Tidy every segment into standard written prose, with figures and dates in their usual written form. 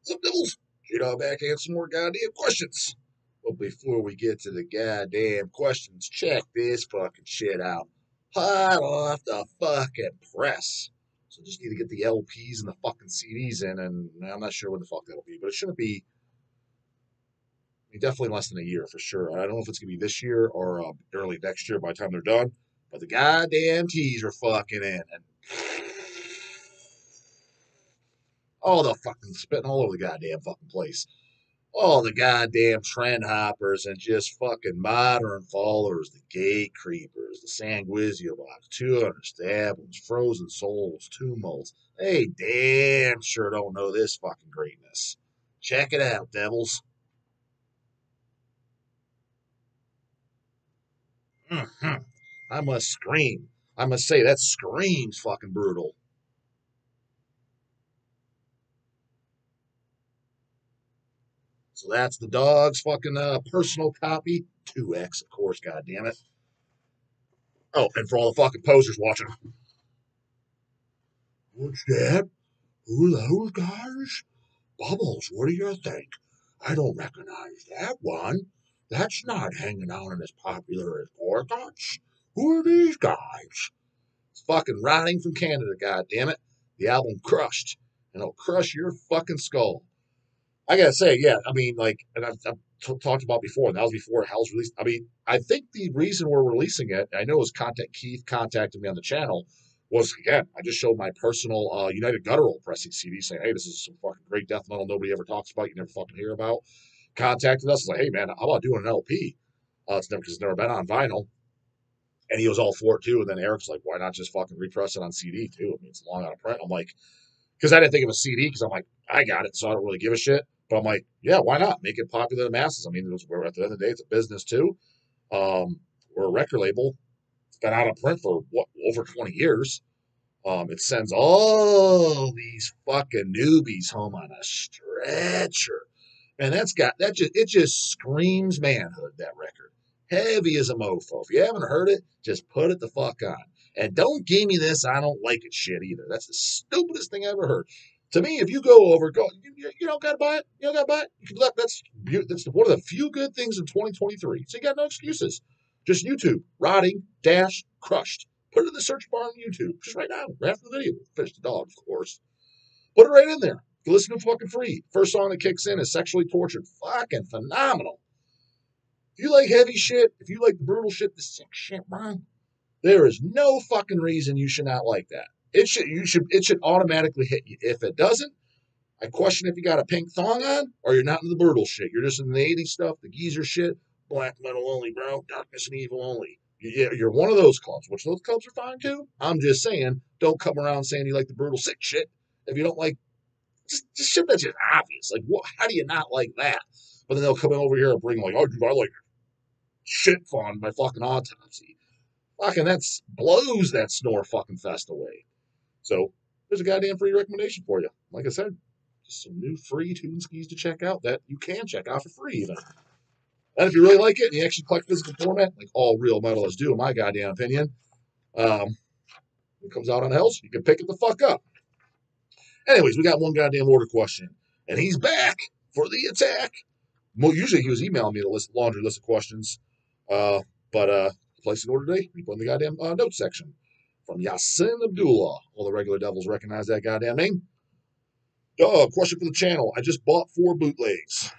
What's up, Devils? J-Dog back and some more goddamn questions. But before we get to the goddamn questions, check this fucking shit out. Hot off the fucking press. So just need to get the LPs and the fucking CDs in, and I'm not sure when the fuck that'll be, but it shouldn't be. I mean, definitely less than a year for sure. I don't know if it's gonna be this year or early next year by the time they're done. But the goddamn teas are fucking in, and all the fucking spitting all over the goddamn fucking place. All the goddamn trend hoppers and just fucking modern followers, the gate creepers, the Sanguizio box, 200 Stabbles, Frozen Souls, Tumults. They damn sure don't know this fucking greatness. Check it out, devils. Mm-hmm. I must scream. I must say, that screams fucking brutal. So that's the dog's fucking personal copy. 2X, of course, goddamn it. Oh, and for all the fucking posers watching. What's that? Who are those guys? Bubbles, what do you think? I don't recognize that one. That's not hanging out and as popular as Porthos. Who are these guys? It's fucking Rotting from Canada, goddammit. The album Crushed. And it'll crush your fucking skull. I gotta say, yeah, I mean, like, and I've talked about before, and that was before Hell's released. I mean, I think the reason we're releasing it, I know it was Keith contacted me on the channel, was again, I just showed my personal United Guttural pressing CD saying, hey, this is some fucking great death metal nobody ever talks about, you never fucking hear about. Contacted us, was like, hey, man, how about doing an LP? It's never, because it's never been on vinyl. And he was all for it too. And then Eric's like, why not just fucking repress it on CD too? I mean, it's long out of print. I'm like, because I didn't think of a CD because I'm like, I got it, so I don't really give a shit. But I'm like, yeah, why not make it popular to the masses? I mean, we're at the end of the day, it's a business too. We're a record label. It's been out of print for what, over 20 years. It sends all these fucking newbies home on a stretcher, and it just screams manhood. That record, heavy as a mofo. If you haven't heard it, just put it the fuck on. And don't give me this I don't like it shit either. That's the stupidest thing I ever heard. To me, if you go, you don't gotta buy it. You don't gotta buy it. That's one of the few good things in 2023. So you got no excuses. Just YouTube, rotting dash crushed. Put it in the search bar on YouTube, just right now, right after the video. Finish the dog, of course. Put it right in there. You listen to fucking free. First song that kicks in is Sexually Tortured. Fucking phenomenal. If you like heavy shit, if you like the brutal shit, the sick shit, man, there is no fucking reason you should not like that. It should automatically hit you. If it doesn't, I question if you got a pink thong on or you're not in the brutal shit. You're just in the 80s stuff, the geezer shit, black metal only, bro, darkness and evil only. You're one of those clubs, which those clubs are fine too. I'm just saying, don't come around saying you like the brutal sick shit if you don't like just shit that's just obvious. Like, what? How do you not like that? But then they'll come in over here and bring like, oh, dude, I like shit fun by fucking Autopsy. Fucking that blows that snore fucking fest away. So there's a goddamn free recommendation for you. Like I said, just some new free tune skis to check out that you can check out for free even. And if you really like it and you actually collect physical format, like all real metalists do, in my goddamn opinion, it comes out on Hells, you can pick it the fuck up. Anyways, we got one goddamn order question, and he's back for the attack. Well, usually he was emailing me the laundry list of questions, but place an order today. We put in the goddamn notes section from Yasin Abdullah. All the regular devils recognize that goddamn name. Question for the channel. I just bought 4 bootlegs.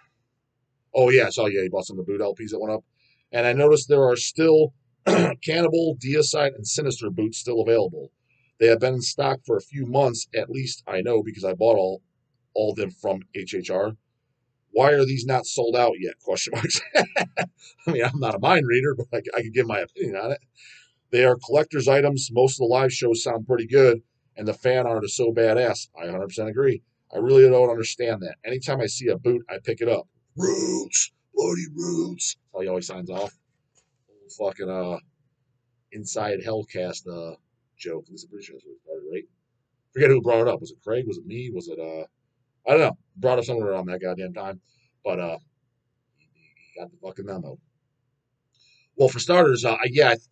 Oh yeah, I saw he bought some of the boot LPs that went up, and I noticed there are still Cannibal, Deicide, and Sinister boots still available. They have been in stock for a few months, at least I know, because I bought all of them from HHR. Why are these not sold out yet? Question marks. I mean, I'm not a mind reader, but I can give my opinion on it. They are collector's items. Most of the live shows sound pretty good, and the fan art is so badass. I 100% agree. I really don't understand that. Anytime I see a boot, I pick it up. Roots, bloody roots. That's how he always signs off. Old fucking inside Hellcast joke. At least I'm pretty sure that's what it started, right? Forget who brought it up. Was it Craig? Was it me? Was it I don't know. Brought up somewhere around that goddamn time. But he got the fucking memo. Well, for starters, I guess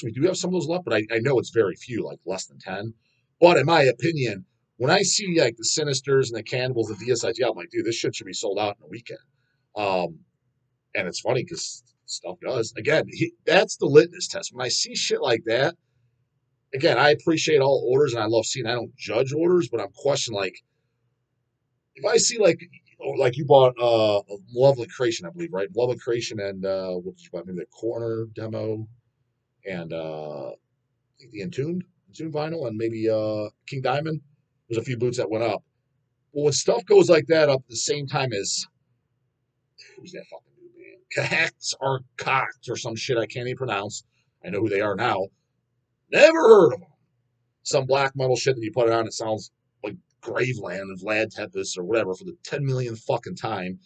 we do have some of those left, but I know it's very few, like less than 10. But in my opinion, when I see like the Sinisters and the Cannibals, the Deicides, yeah, I'm like, dude, this shit should be sold out in a weekend. Um, and it's funny because stuff does. Again, that's the litmus test. When I see shit like that, again, I appreciate all orders and I love seeing. I don't judge orders, but I'm questioning like if I see like you bought Lovely Creation, I believe, right? Lovely Creation and what did you buy? Maybe the Corner demo and I think the Entombed vinyl, and maybe King Diamond. There's a few boots that went up. Well, when stuff goes like that up at the same time as who's that fucking dude, man? Cahax or Cox or some shit I can't even pronounce. I know who they are now. Never heard of them. Some black metal shit that you put it on, it sounds like Graveland and Vlad Tepes or whatever for the 10 millionth fucking time.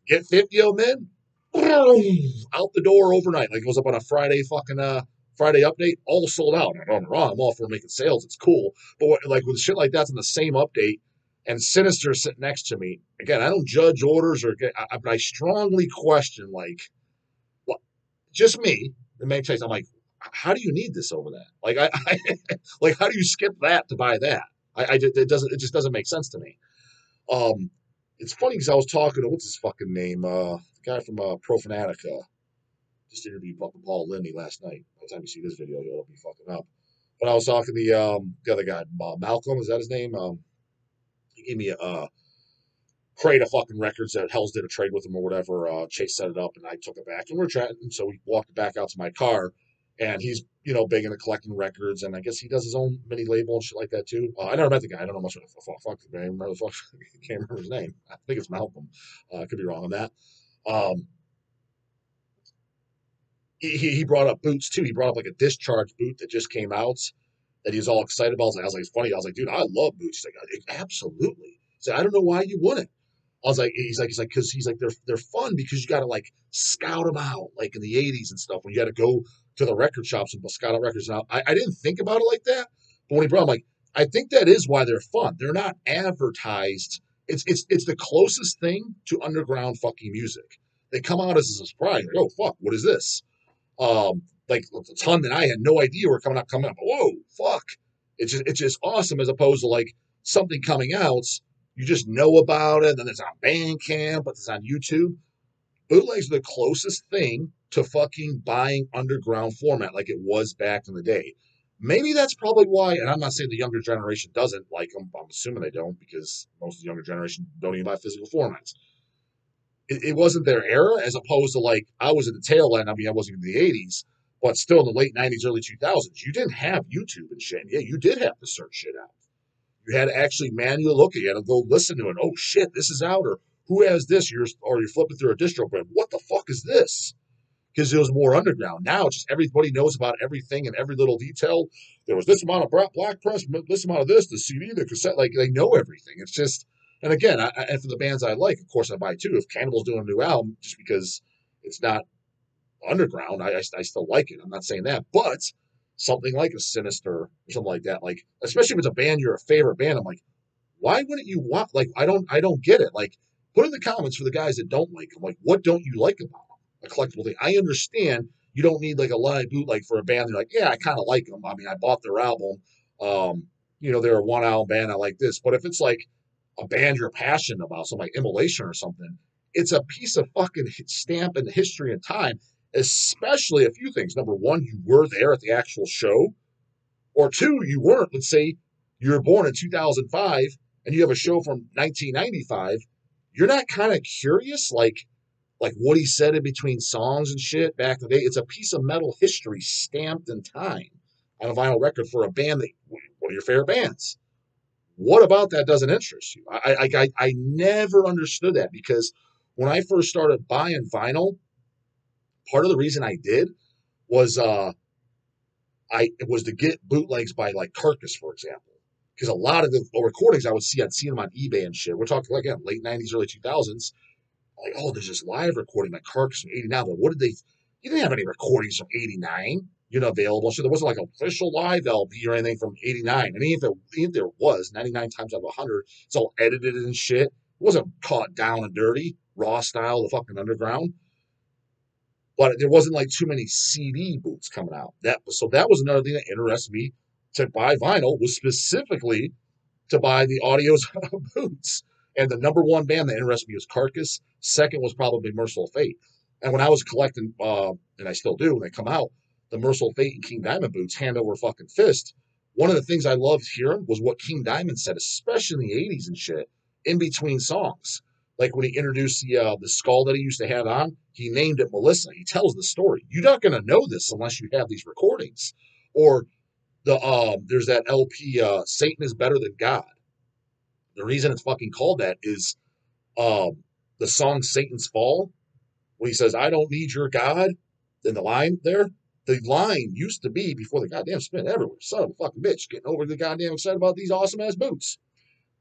Get 50 of them in, out the door overnight. Like it was up on a Friday fucking Friday update, all sold out. I'm wrong. I'm all for making sales. It's cool. But like with shit like that's in the same update and Sinister sitting next to me, again, I don't judge orders but I strongly question like, what, just me. The main case, I'm like, how do you need this over that? Like, like, how do you skip that to buy that? It just doesn't make sense to me. It's funny because I was talking to what's his fucking name, the guy from Profanatica. Just interviewed fucking Paul Lindy last night. By the time you see this video, you'll be fucking up. But I was talking to the other guy, Malcolm, is that his name? He gave me a crate of fucking records that Hells did a trade with him or whatever. Chase set it up and I took it back and we're chatting. So we walked back out to my car and he's, big into collecting records and I guess he does his own mini label and shit like that too. I never met the guy. I don't know much about the fuck. I can't remember his name. I think it's Malcolm. I could be wrong on that. Um, he brought up boots too. He brought up like a discharge boot that just came out that he was all excited about. I was like, it's funny. I was like, dude, I love boots. He's like, absolutely. He said, I don't know why you wouldn't. I was like, because they're fun because you got to like scout them out like in the '80s and stuff when you got to go to the record shops and scout out records. And I didn't think about it like that, but when he brought, I'm like, I think that is why they're fun. They're not advertised. It's the closest thing to underground fucking music. They come out as a surprise. Like, oh fuck, what is this? Like a ton that I had no idea were coming up. Whoa, fuck! It's just awesome as opposed to like something coming out. You just know about it, then it's on Bandcamp, but it's on YouTube. Bootlegs are the closest thing to fucking buying underground format like it was back in the day. Maybe that's probably why, and I'm not saying the younger generation doesn't like them. I'm assuming they don't because most of the younger generation don't even buy physical formats. It wasn't their era as opposed to like I was at the tail end. I mean, I wasn't in the '80s, but still in the late '90s, early 2000s, you didn't have YouTube and shit. Yeah, you did have to search shit out. You had to actually manually look at it and go listen to it. Oh shit, this is out, or who has this? You're flipping through a distro brand. What the fuck is this? Because it was more underground. Now it's just everybody knows about everything and every little detail. There was this amount of black press, this amount of this, the CD, the cassette. Like they know everything. It's just, and again, and for the bands I like, of course I buy too. If Cannibal's doing a new album, just because it's not underground, I still like it. I'm not saying that, but something like a Sinister or something like that, like especially if it's a band you're a favorite band, I'm like, why wouldn't you want? Like, I don't get it. Like, put in the comments for the guys that don't like them. Like, what don't you like about them? A collectible thing. I understand you don't need like a live bootleg for a band. They're like, yeah, I kind of like them. I mean, I bought their album. They're a one album band. I like this. But if it's like a band you're passionate about, something like Immolation or something, it's a piece of fucking stamp in history and time. Especially a few things. Number one, you were there at the actual show, or two, you weren't. Let's say you were born in 2005 and you have a show from 1995. You're not kind of curious, like what he said in between songs and shit back in the day. It's a piece of metal history stamped in time on a vinyl record for a band that one of your favorite bands. What about that doesn't interest you? I never understood that because when I first started buying vinyl, part of the reason I did was it was to get bootlegs by like Carcass, for example. Because a lot of the recordings I'd see them on eBay and shit. We're talking like again, late '90s, early 2000s. Like, oh, there's this live recording by Carcass from '89. But what did they? You didn't have any recordings from '89, available. So there wasn't like an official live LP or anything from '89. And even if there was, 99 times out of 100, it's all edited and shit. It wasn't caught down and dirty, raw style, the fucking underground. But there wasn't like too many CD boots coming out. That was another thing that interested me to buy vinyl was specifically to buy the audios of Boots. And the number one band that interested me was Carcass. Second was probably Merciful Fate. And when I was collecting, and I still do when they come out, the Merciful Fate and King Diamond boots hand over fucking fist. One of the things I loved hearing was what King Diamond said, especially in the 80s and shit, in between songs. Like when he introduced the skull that he used to have on, he named it Melissa. He tells the story. You're not going to know this unless you have these recordings. Or there's that LP, Satan is Better Than God. The reason it's fucking called that is the song Satan's Fall, when he says, I don't need your God, in the line there, the line used to be, before the goddamn spin everywhere, son of a fucking bitch, getting over the goddamn excited about these awesome ass boots.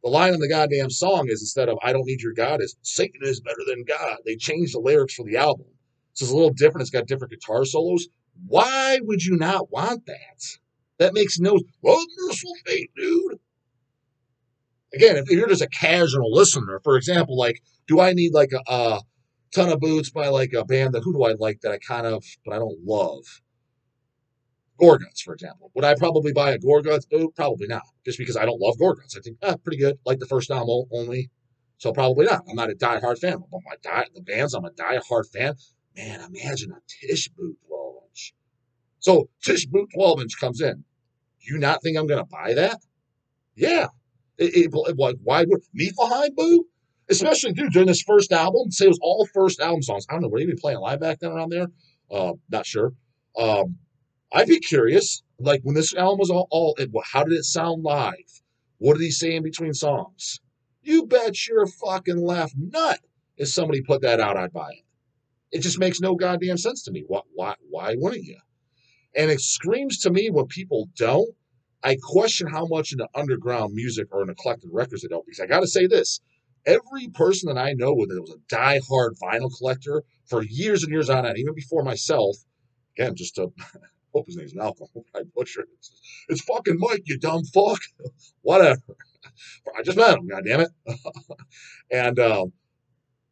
The line on the goddamn song is, instead of I don't need your God, is Satan is better than God. They changed the lyrics for the album. So it's a little different. It's got different guitar solos. Why would you not want that? That makes no, well, Merciful Fate, dude. Again, if you're just a casual listener, for example, like, do I need like a ton of boots by like a band that, who do I like that I kind of, but I don't love? Gorguts, for example. Would I probably buy a Gorguts boot? Probably not, just because I don't love Gorguts. I think, pretty good, like the first album only, so probably not. I'm not a diehard fan, but the bands I'm a diehard fan. Man, imagine a Tish boot 12-inch. So Tish boot 12-inch comes in. Do you not think I'm going to buy that? Yeah. Why would Niflheim boot? Especially, dude, during this first album, say it was all first album songs. I don't know, were they even playing live back then around there? Not sure. I'd be curious, like when this album was how did it sound live? What did he say in between songs? You bet your fucking left nut if somebody put that out, I'd buy it. It just makes no goddamn sense to me. Why wouldn't you? And it screams to me when people don't. I question how much in the underground music or in the collected records they don't. Because I got to say this. Every person that I know that was a diehard vinyl collector for years and years on end, even before myself, again, just to hope his name's Malcolm. I butchered it. It's fucking Mike, you dumb fuck. Whatever. I just met him, goddammit. And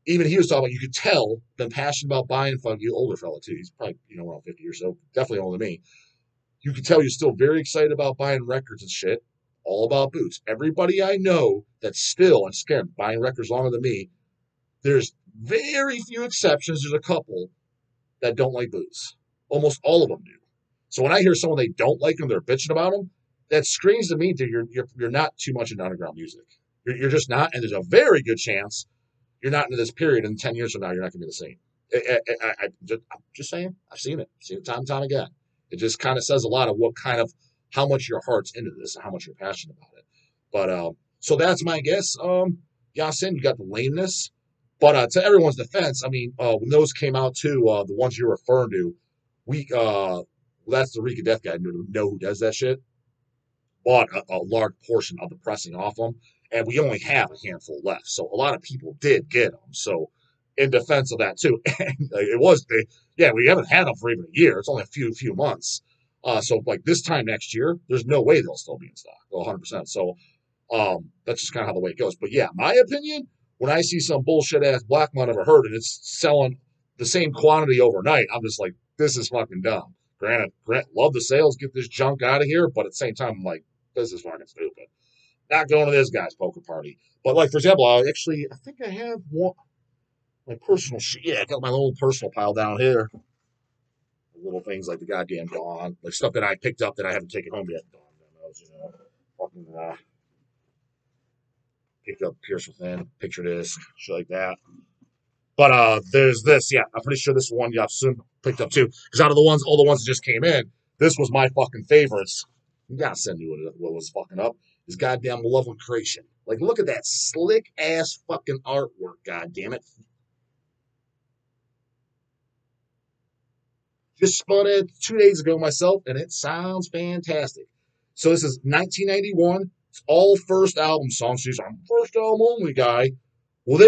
even he was talking about, you could tell, been passionate about buying, you older fella too. He's probably, around 50 years old, definitely older than me. You can tell you're still very excited about buying records and shit, all about boots. Everybody I know that's still, and again, buying records longer than me, there's very few exceptions. There's a couple that don't like boots. Almost all of them do. So when I hear someone they don't like them, they're bitching about them, that screams to me that you're not too much into underground music. You're just not, and there's a very good chance you're not into this period, and 10 years from now, you're not going to be the same. I'm just saying. I've seen it time and time again. It just kind of says a lot of how much your heart's into this and how much you're passionate about it. But so that's my guess. Yasin, you got the lameness. But to everyone's defense, I mean, when those came out too, the ones you're referring to, that's the Rika Death guy. Know who does that shit? Bought a large portion of the pressing off them, and we only have a handful left. So a lot of people did get them. So in defense of that too, we haven't had them for even a year. It's only a few months. So like this time next year, there's no way they'll still be in stock, 100%. So that's just kind of how the way it goes. But yeah, my opinion, when I see some bullshit ass black man I've ever heard and it's selling the same quantity overnight, I'm just like, this is fucking dumb. Granted, love the sales, get this junk out of here, but at the same time, I'm like, this is fucking stupid. Not going to this guy's poker party. But like, for example, I think I have one, my personal shit. Yeah, I got my little personal pile down here. Little things like the goddamn Dawn, like stuff that I picked up that I haven't taken home yet. Fucking picked up Pierce Within, picture disc, shit like that. But there's this, yeah, I'm pretty sure this one got soon picked up too. Because out of all the ones that just came in, this was my fucking favorites. You gotta send me what was fucking up. This goddamn Malevolent Creation. Like, look at that slick ass fucking artwork, goddamn it. Just spun it 2 days ago myself, and it sounds fantastic. So this is 1991. It's all first album songs. So I'm first album only guy. Well,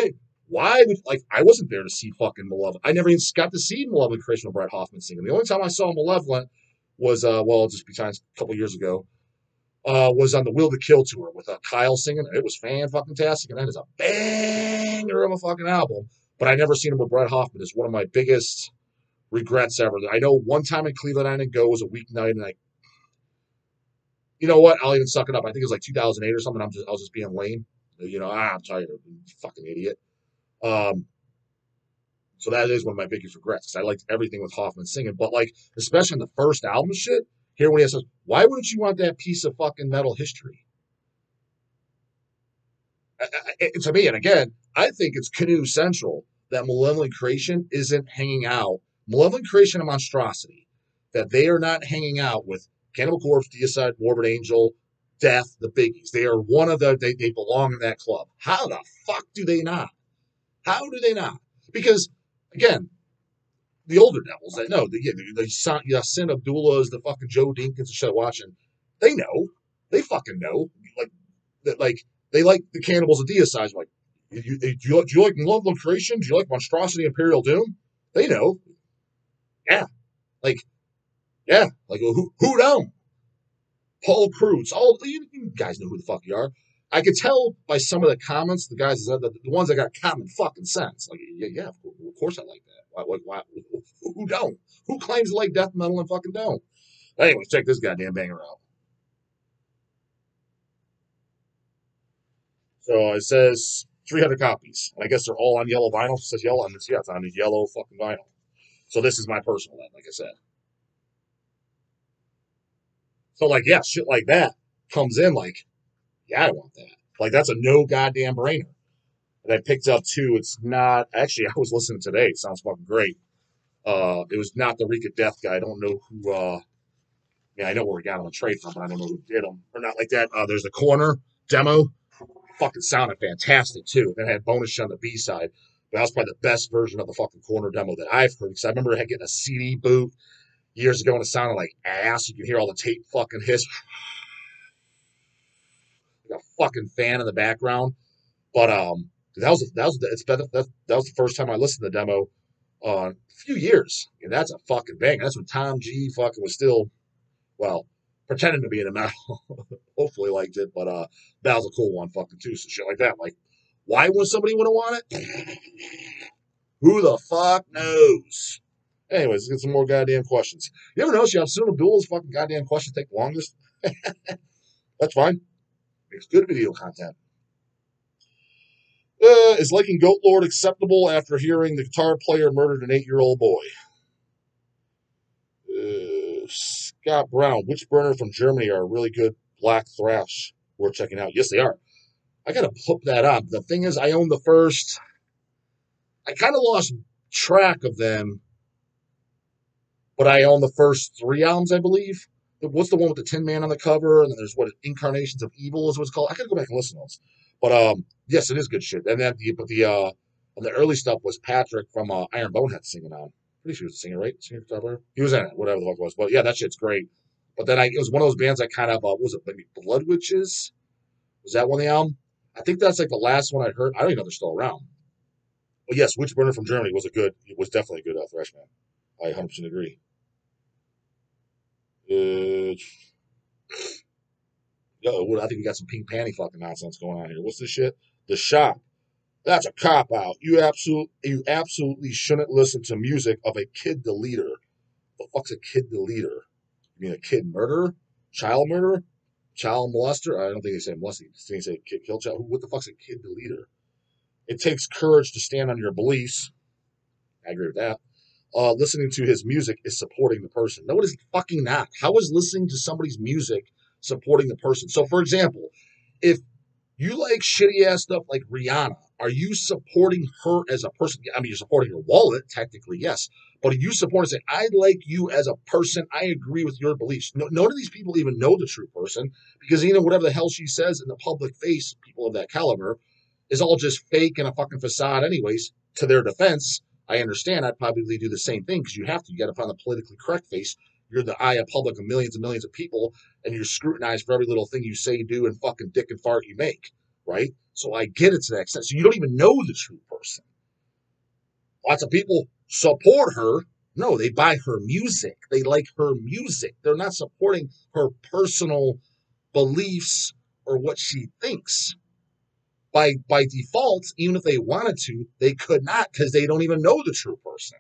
I wasn't there to see fucking Malevolent. I never even got to see Malevolent Creation with Brett Hoffman singing. The only time I saw Malevolent was, just besides a couple years ago, was on the Will to Kill tour with Kyle singing. It was fan-fucking-tastic, and that is a banger of a fucking album. But I never seen him with Brett Hoffman. It's one of my biggest regrets ever. I know one time in Cleveland I didn't go, it was a weeknight, and you know what? I'll even suck it up. I think it was like 2008 or something. I was just being lame. You know, I'm tired of you fucking idiot. Um, so that is one of my biggest regrets because I liked everything with Hoffman singing, but like especially in the first album shit. Here when he says, "Why wouldn't you want that piece of fucking metal history?" To me, and again, I think it's Canoe Central that Malevolent Creation isn't hanging out. Malevolent Creation and Monstrosity, that they are not hanging out with Cannibal Corpse, Deicide, Morbid Angel, Death, the biggies. They are one of they belong in that club. How the fuck do they not? How do they not? Because, again, the older devils that know, the Yasin Abdullahs, the fucking Joe Dinkins and shit watching, they know. They fucking know. Like, that, like they like the Cannibals of Deicide. Like, do you like Malevolent Creation? Do you like Monstrosity, Imperial Doom? They know. Yeah. Like, yeah. Like, who don't? Paul Cruz. All you guys know who the fuck you are. I could tell by some of the comments, the guys, the ones that got common fucking sense. Like, yeah, of course I like that. Why, who don't? Who claims to like death metal and fucking don't? Anyways, check this goddamn banger out. So it says 300 copies. And I guess they're all on yellow vinyl. It says yellow on this. Yeah, it's on the yellow fucking vinyl. So this is my personal one, like I said. So, like, yeah, shit like that comes in like, yeah, I want that. Like, that's a no goddamn brainer. And I picked up too. It's not actually. I was listening today. It sounds fucking great. It was not the Rika Death guy. I don't know who. Yeah, I know where we got him on trade from, but I don't know who did them or not like that. There's the Corner demo. Fucking sounded fantastic too. Then I had bonus on the B side. But that was probably the best version of the fucking Corner demo that I've heard. Because I remember getting a CD boot years ago and it sounded like ass. You could hear all the tape fucking hiss. Like a fucking fan in the background. But that was the first time I listened to the demo a few years, and that's a fucking bang. That's when Tom G fucking was still, well, pretending to be in a metal. Hopefully liked it, but that was a cool one fucking too. So shit like that. Like, why would somebody want to want it? Who the fuck knows? Anyways, let's get some more goddamn questions. You ever notice you have Cinema Duel's fucking goddamn questions take the longest? That's fine. Makes good video content. Is liking Goat Lord acceptable after hearing the guitar player murdered an 8-year-old boy? Scott Brown, which burner from Germany are really good black thrash worth checking out? Yes, they are. I gotta hook that up. The thing is, I own the first. I kind of lost track of them, but I own the first 3 albums, I believe. What's the one with the Tin Man on the cover? And then there's what Incarnations of Evil is what it's called. I gotta go back and listen to those. But yes, it is good shit. And then the early stuff was Patrick from Iron Bonehead singing on. Pretty sure he was a singer, right? Singer, guitar player. He was in it, whatever the fuck it was. But yeah, that shit's great. But then it was one of those bands I kind of what was it maybe Blood Witches? Was that one of the album? I think that's like the last one I heard. I don't even know they're still around. But yes, Witch Burner from Germany was definitely a good thrash band. I 100% agree. I think we got some pink panty fucking nonsense going on here. What's this shit? The Shop. That's a cop out. You absolutely shouldn't listen to music of a kid deleter. The fuck's a kid deleter? You mean a kid murderer? Child murderer? Child molester? I don't think they say molesting. They say kid kill child. What the fuck's a kid deleter? It takes courage to stand on your beliefs. I agree with that. Listening to his music is supporting the person. No, it is fucking not. How is listening to somebody's music supporting the person? So, for example, if you like shitty ass stuff like Rihanna, are you supporting her as a person? I mean, you're supporting her wallet, technically, yes. But are you supporting saying, I like you as a person. I agree with your beliefs. None of these people even know the true person because, whatever the hell she says in the public face, people of that caliber, is all just fake and a fucking facade, anyways. To their defense, I understand. I'd probably do the same thing because you have to. You got to find the politically correct face. You're the eye of public of millions and millions of people, and you're scrutinized for every little thing you say, do, and fucking dick and fart you make, right? So I get it to that extent. So you don't even know the true person. Lots of people support her. No, they buy her music. They like her music. They're not supporting her personal beliefs or what she thinks. By default, even if they wanted to, they could not because they don't even know the true person.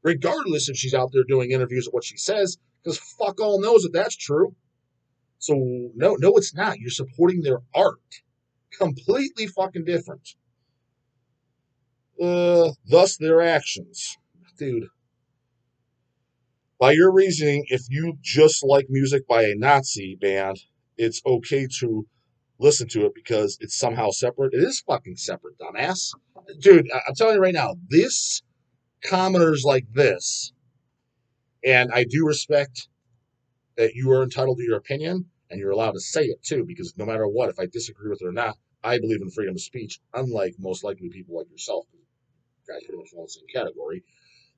Regardless if she's out there doing interviews of what she says, because fuck all knows if that's true. So no, it's not. You're supporting their art. Completely fucking different. Thus their actions. Dude, by your reasoning, if you just like music by a Nazi band, it's okay to listen to it because it's somehow separate. It is fucking separate, dumbass. Dude, I'm telling you right now, this commenters like this, and I do respect that you are entitled to your opinion and you're allowed to say it too, because no matter what, if I disagree with it or not, I believe in freedom of speech, unlike most likely people like yourself, guys pretty much fall in the same category.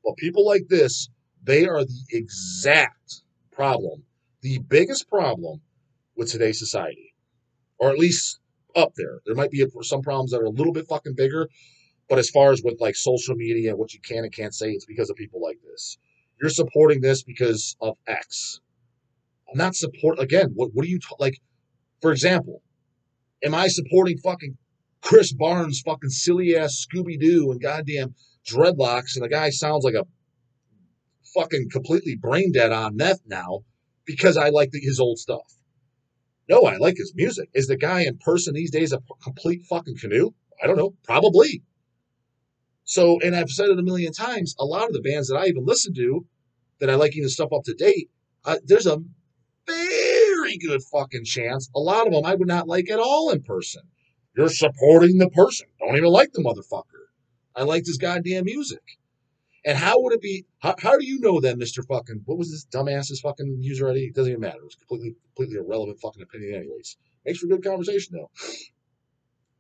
But people like this, they are the exact problem, the biggest problem with today's society, or at least up there. There might be some problems that are a little bit fucking bigger, but as far as with like social media and what you can and can't say, it's because of people like this. You're supporting this because of X. I'm not support again. What do you like? For example, am I supporting fucking Chris Barnes' fucking silly ass Scooby Doo and goddamn dreadlocks, and the guy sounds like a fucking completely brain dead on meth now because I like his old stuff? No, I like his music. Is the guy in person these days a complete fucking canoe? I don't know. Probably. So, and I've said it a million times, a lot of the bands that I even listen to that I like even stuff up to date, there's a very good fucking chance a lot of them I would not like at all in person. You're supporting the person. Don't even like the motherfucker. I like his goddamn music. And how would it be? How do you know that, Mr. Fucking? What was this dumbass's fucking user ID? It doesn't even matter. It was completely irrelevant fucking opinion, anyways. Makes for good conversation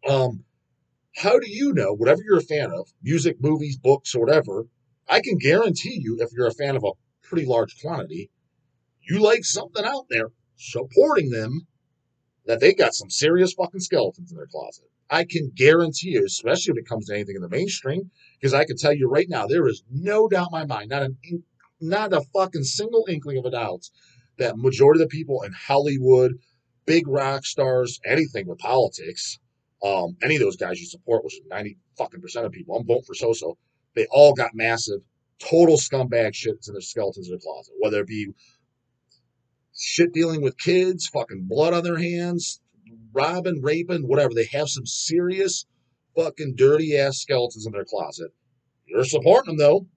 though. How do you know whatever you're a fan of, music, movies, books, or whatever? I can guarantee you, if you're a fan of a pretty large quantity, you like something out there supporting them that they got some serious fucking skeletons in their closet. I can guarantee you, especially when it comes to anything in the mainstream, because I can tell you right now, there is no doubt in my mind, not a fucking single inkling of a doubt, that majority of the people in Hollywood, big rock stars, anything with politics, any of those guys you support, which is 90 fucking percent of people, I'm voting for so-so, they all got massive, total scumbag shits in their skeletons in their closet, whether it be shit dealing with kids, fucking blood on their hands, robbing, raping, whatever. They have some serious fucking dirty ass skeletons in their closet. You're supporting them though.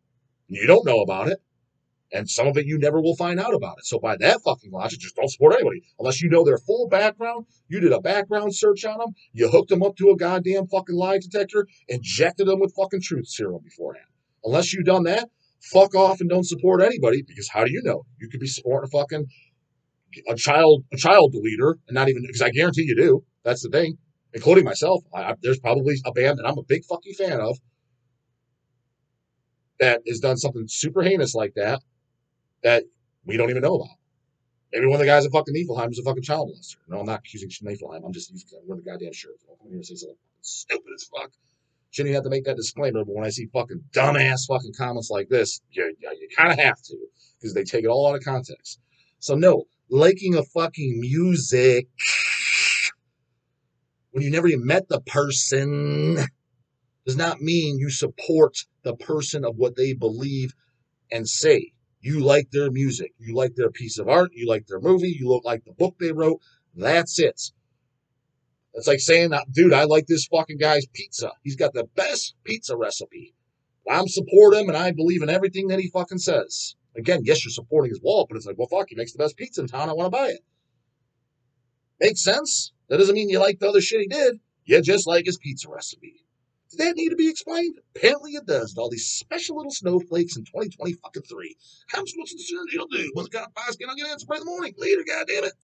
You don't know about it. And some of it you never will find out about it. So by that fucking logic, just don't support anybody. Unless you know their full background, you did a background search on them, you hooked them up to a goddamn fucking lie detector, injected them with fucking truth serum beforehand. Unless you've done that, fuck off and don't support anybody, because how do you know? You could be supporting a child deleter, and not even, because I guarantee you do. That's the thing, including myself. There's probably a band that I'm a big fucking fan of that has done something super heinous like that we don't even know about. Maybe one of the guys at fucking Niflheim is a fucking child molester. No, I'm not accusing Niflheim. I'm just wearing the goddamn shirt. Don't come here and say something stupid as fuck. Shouldn't even have to make that disclaimer, but when I see fucking dumbass fucking comments like this, you kind of have to, because they take it all out of context. So no, liking a fucking music when you never even met the person does not mean you support the person of what they believe and say. You like their music, you like their piece of art, you like their movie, you look like the book they wrote. That's it. It's like saying, dude, I like this fucking guy's pizza. He's got the best pizza recipe. I'm supporting him and I believe in everything that he fucking says. Again, yes, you're supporting his wallet, but it's like, well, fuck, he makes the best pizza in town. I want to buy it. Makes sense. That doesn't mean you like the other shit he did. You just like his pizza recipe. Does that need to be explained? Apparently it does. And all these special little snowflakes in 2020 fucking 3. How much concerns you'll do? What's got a basket? I'll get in. Spray in the morning. Later, goddammit.